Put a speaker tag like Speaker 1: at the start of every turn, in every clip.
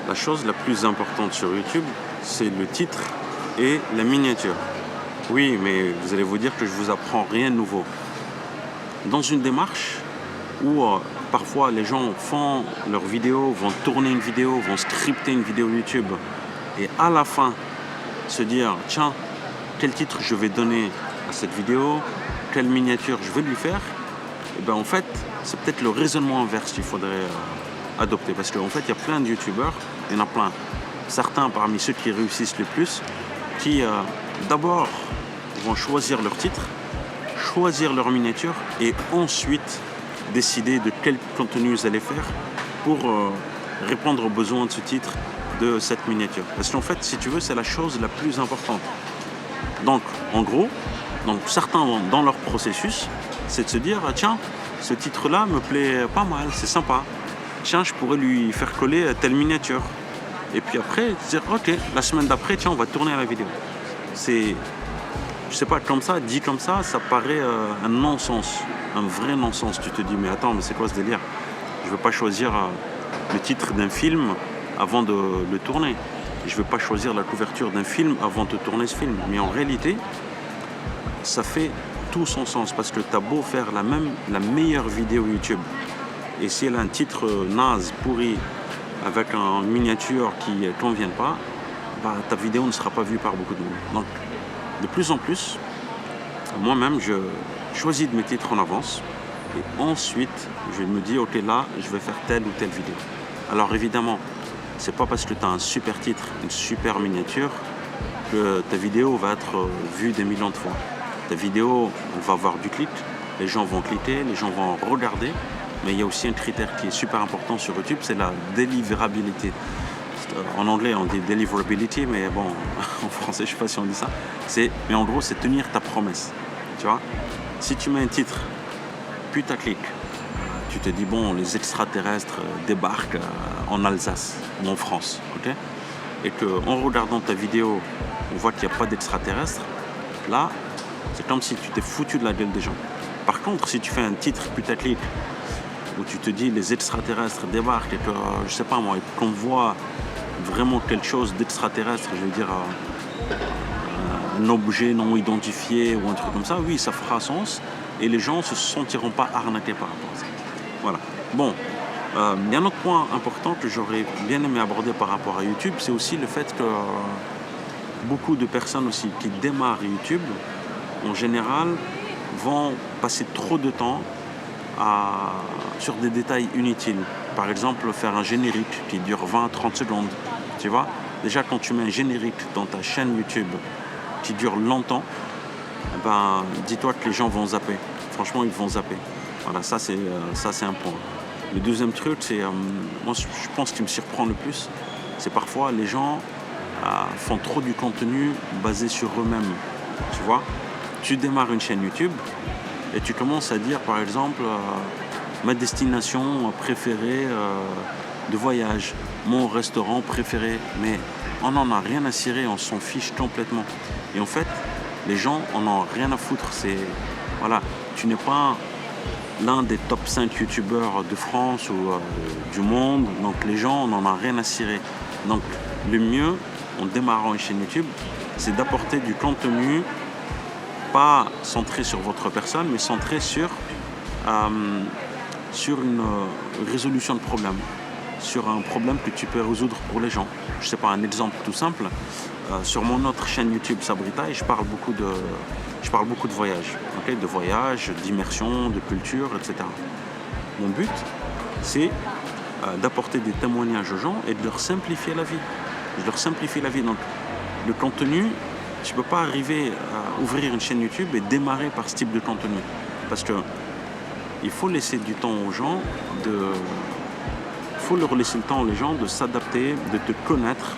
Speaker 1: La chose la plus importante sur YouTube, c'est le titre et la miniature. Oui, mais vous allez vous dire que je vous apprends rien de nouveau. Dans une démarche où parfois les gens font leur vidéo, vont tourner une vidéo, vont scripter une vidéo YouTube et à la fin se dire tiens, quel titre je vais donner à cette vidéo, quelle miniature je vais lui faire, et bien en fait c'est peut-être le raisonnement inverse qu'il faudrait adopter, parce qu'en fait il y a plein de youtubeurs, il y en a plein, certains parmi ceux qui réussissent le plus, qui d'abord vont choisir leur titre, choisir leur miniature et ensuite décider de quel contenu vous allez faire pour répondre aux besoins de ce titre, de cette miniature. Parce qu'en fait, si tu veux, c'est la chose la plus importante. Donc, en gros, certains dans leur processus, c'est de se dire, tiens, ce titre-là me plaît pas mal, c'est sympa. Tiens, je pourrais lui faire coller telle miniature. Et puis après, dire, ok, la semaine d'après, tiens, on va tourner la vidéo. C'est, je sais pas, comme ça, dit comme ça paraît un non-sens, un vrai non-sens. Tu te dis, mais attends, mais c'est quoi ce délire? Je veux pas choisir le titre d'un film avant de le tourner. Je ne veux pas choisir la couverture d'un film avant de tourner ce film. Mais en réalité, ça fait tout son sens parce que tu as beau faire la meilleure vidéo YouTube. Et si elle a un titre naze, pourri, avec une miniature qui ne convient pas, bah, ta vidéo ne sera pas vue par beaucoup de monde. Donc, de plus en plus, moi-même, je choisis de mes titres en avance. Et ensuite, je me dis, ok, là, je vais faire telle ou telle vidéo. Alors évidemment, c'est pas parce que tu as un super titre, une super miniature, que ta vidéo va être vue des millions de fois. Ta vidéo, on va avoir du clic, les gens vont cliquer, les gens vont regarder, mais il y a aussi un critère qui est super important sur YouTube, c'est la délivrabilité. En anglais, on dit deliverability, mais bon, en français, je sais pas si on dit ça. Mais en gros, c'est tenir ta promesse. Tu vois, si tu mets un titre putaclic, tu te dis, bon, les extraterrestres débarquent en Alsace ou en France, ok? Et qu'en regardant ta vidéo, on voit qu'il n'y a pas d'extraterrestres, là, c'est comme si tu t'es foutu de la gueule des gens. Par contre, si tu fais un titre putaclic où tu te dis, les extraterrestres débarquent et que, je sais pas moi, qu'on voit vraiment quelque chose d'extraterrestre, je veux dire, un objet non identifié ou un truc comme ça, oui, ça fera sens et les gens ne se sentiront pas arnaqués par rapport à ça. Voilà. Bon, il y a un autre point important que j'aurais bien aimé aborder par rapport à YouTube, c'est aussi le fait que beaucoup de personnes aussi qui démarrent YouTube, en général, vont passer trop de temps sur des détails inutiles. Par exemple, faire un générique qui dure 20-30 secondes. Tu vois, déjà quand tu mets un générique dans ta chaîne YouTube qui dure longtemps, ben, dis-toi que les gens vont zapper. Franchement, ils vont zapper. Voilà, ça c'est un point. Le deuxième truc, c'est, moi je pense qu'il me surprend le plus, c'est parfois les gens font trop du contenu basé sur eux-mêmes. Tu vois, tu démarres une chaîne YouTube et tu commences à dire par exemple ma destination préférée de voyage, mon restaurant préféré, mais on n'en a rien à cirer, on s'en fiche complètement. Et en fait, les gens en ont rien à foutre. Voilà, tu n'es pas l'un des top 5 youtubeurs de France ou du monde, donc les gens n'en ont rien à cirer. Donc le mieux, en démarrant une chaîne YouTube, c'est d'apporter du contenu pas centré sur votre personne, mais centré sur une résolution de problème, sur un problème que tu peux résoudre pour les gens. Je sais pas, un exemple tout simple, sur mon autre chaîne YouTube Sabrita, je parle beaucoup de voyage, okay, de voyage, d'immersion, de culture, etc. Mon but, c'est d'apporter des témoignages aux gens et de leur simplifier la vie. Donc, le contenu, tu ne peux pas arriver à ouvrir une chaîne YouTube et démarrer par ce type de contenu. Parce que il faut laisser du temps aux gens faut leur laisser le temps aux gens de s'adapter, de te connaître,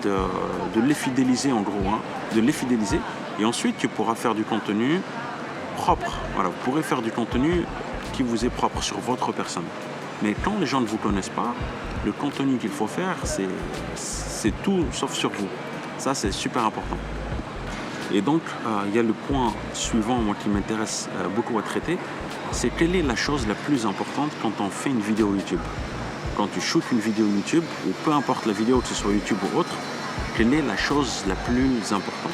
Speaker 1: de les fidéliser en gros, de les fidéliser. Et ensuite, tu pourras faire du contenu propre. Voilà, vous pourrez faire du contenu qui vous est propre sur votre personne. Mais quand les gens ne vous connaissent pas, le contenu qu'il faut faire, c'est tout sauf sur vous. Ça, c'est super important. Et donc, il y a le point suivant, moi, qui m'intéresse beaucoup à traiter, c'est quelle est la chose la plus importante quand on fait une vidéo YouTube. quand tu shootes une vidéo YouTube, ou peu importe la vidéo, que ce soit YouTube ou autre, quelle est la chose la plus importante?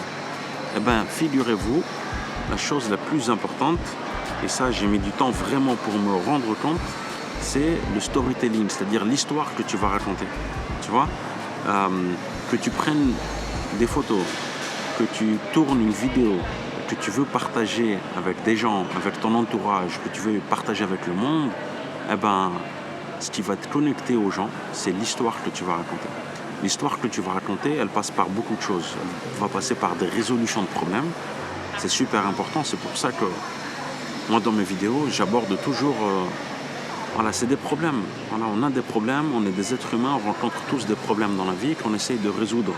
Speaker 1: Eh bien, figurez-vous, la chose la plus importante, et ça j'ai mis du temps vraiment pour me rendre compte, c'est le storytelling, c'est-à-dire l'histoire que tu vas raconter. Tu vois, que tu prennes des photos, que tu tournes une vidéo, que tu veux partager avec des gens, avec ton entourage, que tu veux partager avec le monde, eh ben, ce qui va te connecter aux gens, c'est l'histoire que tu vas raconter. L'histoire que tu vas raconter, elle passe par beaucoup de choses. Elle va passer par des résolutions de problèmes. C'est super important. C'est pour ça que moi, dans mes vidéos, j'aborde toujours... voilà, c'est des problèmes. Voilà, on a des problèmes, on est des êtres humains, on rencontre tous des problèmes dans la vie qu'on essaye de résoudre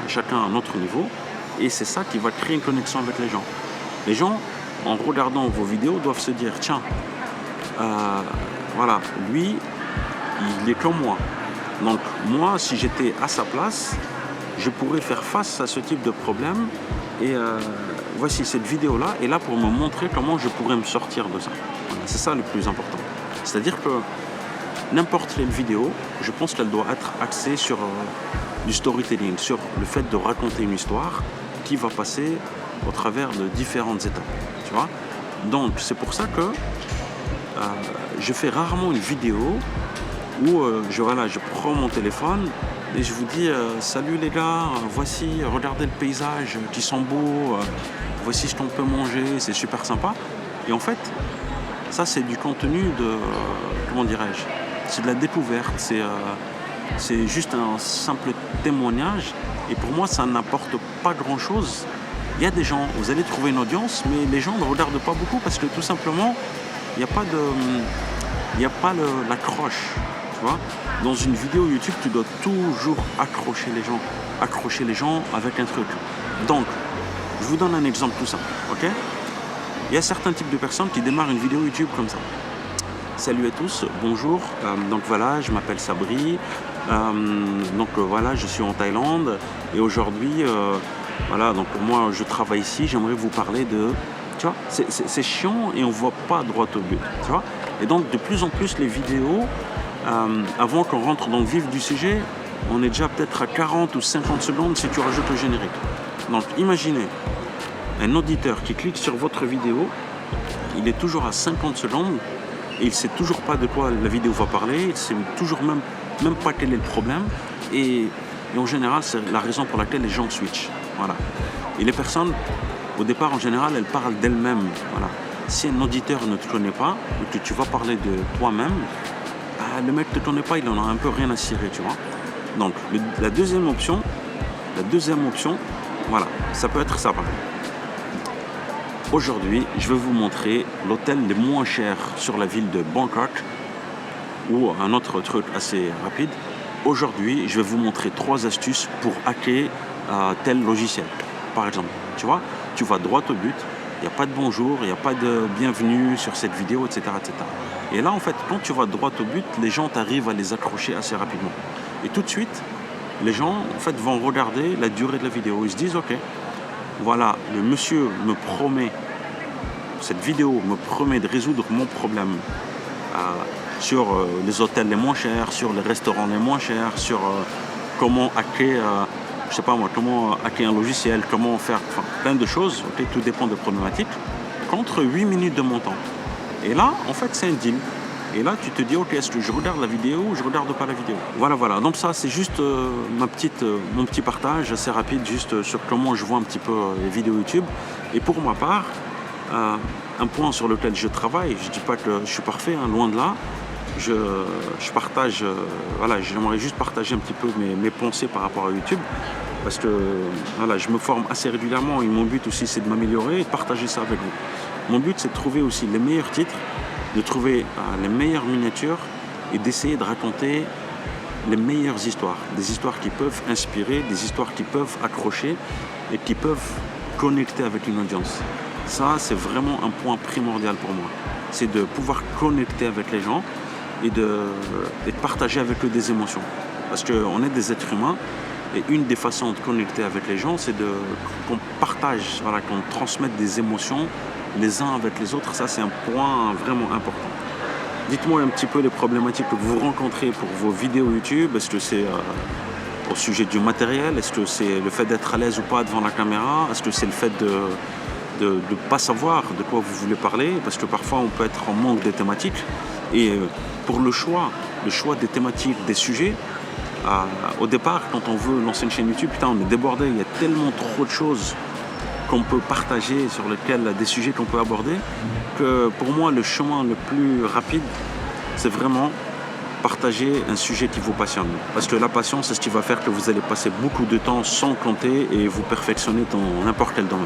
Speaker 1: chacun à notre niveau. Et c'est ça qui va créer une connexion avec les gens. Les gens, en regardant vos vidéos, doivent se dire, tiens, voilà, lui, il est comme moi. Donc moi, si j'étais à sa place, je pourrais faire face à ce type de problème. Et voici cette vidéo-là est là pour me montrer comment je pourrais me sortir de ça. Voilà, c'est ça le plus important. C'est-à-dire que n'importe quelle vidéo, je pense qu'elle doit être axée sur du storytelling, sur le fait de raconter une histoire qui va passer au travers de différentes étapes. Tu vois? Donc c'est pour ça que je fais rarement une vidéo où je prends mon téléphone et je vous dis salut les gars, voici, regardez le paysage qui sont beaux, voici ce qu'on peut manger, c'est super sympa. Et en fait, ça c'est du contenu de, comment dirais-je, c'est de la découverte, c'est juste un simple témoignage. Et pour moi, ça n'apporte pas grand-chose. Il y a des gens, vous allez trouver une audience, mais les gens ne regardent pas beaucoup parce que tout simplement, il n'y a pas l'accroche. Tu vois, dans une vidéo YouTube, tu dois toujours accrocher les gens avec un truc. Donc, je vous donne un exemple tout simple, ok? Il y a certains types de personnes qui démarrent une vidéo YouTube comme ça. Salut à tous, bonjour, donc voilà, je m'appelle Sabri, voilà, je suis en Thaïlande et aujourd'hui, voilà, donc moi je travaille ici, j'aimerais vous parler de... Tu vois, c'est chiant et on ne voit pas droit au but, tu vois. Et donc de plus en plus les vidéos, avant qu'on rentre dans le vif du sujet, on est déjà peut-être à 40 ou 50 secondes si tu rajoutes le générique. Donc imaginez un auditeur qui clique sur votre vidéo, il est toujours à 50 secondes et il ne sait toujours pas de quoi la vidéo va parler, il ne sait toujours même pas quel est le problème et en général c'est la raison pour laquelle les gens switchent. Voilà. Et les personnes, au départ en général, elles parlent d'elles-mêmes. Voilà. Si un auditeur ne te connaît pas ou que tu vas parler de toi-même, le mec ne te connaît pas, il en a un peu rien à cirer, tu vois. Donc la deuxième option, voilà, ça peut être ça. Aujourd'hui, je vais vous montrer l'hôtel le moins cher sur la ville de Bangkok ou un autre truc assez rapide. Aujourd'hui, je vais vous montrer 3 astuces pour hacker tel logiciel, par exemple. Tu vois, tu vas droit au but, il n'y a pas de bonjour, il n'y a pas de bienvenue sur cette vidéo, etc., etc. Et là, en fait, quand tu vas droit au but, les gens t'arrivent à les accrocher assez rapidement. Et tout de suite, les gens, en fait, vont regarder la durée de la vidéo. Ils se disent, ok, voilà, le monsieur me promet, cette vidéo me promet de résoudre mon problème sur les hôtels les moins chers, sur les restaurants les moins chers, sur comment hacker, je sais pas moi, comment hacker un logiciel, comment faire, enfin, plein de choses, okay, tout dépend des problématiques, contre 8 minutes de mon temps. Et là, en fait, c'est un deal. Et là, tu te dis, ok, est-ce que je regarde la vidéo ou je regarde pas la vidéo? Voilà. Donc ça, c'est juste mon petit partage assez rapide, juste sur comment je vois un petit peu les vidéos YouTube. Et pour ma part, un point sur lequel je travaille, je dis pas que je suis parfait, hein, loin de là. Je partage, voilà, j'aimerais juste partager un petit peu mes pensées par rapport à YouTube. Parce que voilà, je me forme assez régulièrement et mon but aussi, c'est de m'améliorer et de partager ça avec vous. Mon but, c'est de trouver aussi les meilleurs titres, de trouver les meilleures miniatures et d'essayer de raconter les meilleures histoires. Des histoires qui peuvent inspirer, des histoires qui peuvent accrocher et qui peuvent connecter avec une audience. Ça, c'est vraiment un point primordial pour moi. C'est de pouvoir connecter avec les gens et de partager avec eux des émotions. Parce qu'on est des êtres humains et une des façons de connecter avec les gens, c'est qu'on partage, voilà, qu'on transmette des émotions les uns avec les autres. Ça, c'est un point vraiment important. Dites-moi un petit peu les problématiques que vous rencontrez pour vos vidéos YouTube. Est-ce que c'est au sujet du matériel? Est-ce que c'est le fait d'être à l'aise ou pas devant la caméra? Est-ce que c'est le fait de ne pas savoir de quoi vous voulez parler? Parce que parfois on peut être en manque des thématiques. Et pour le choix des thématiques, des sujets, au départ, quand on veut lancer une chaîne YouTube, putain, on est débordé, il y a tellement trop de choses qu'on peut partager, sur lesquels, des sujets qu'on peut aborder, que pour moi, le chemin le plus rapide, c'est vraiment partager un sujet qui vous passionne. Parce que la passion, c'est ce qui va faire que vous allez passer beaucoup de temps sans compter et vous perfectionner dans n'importe quel domaine.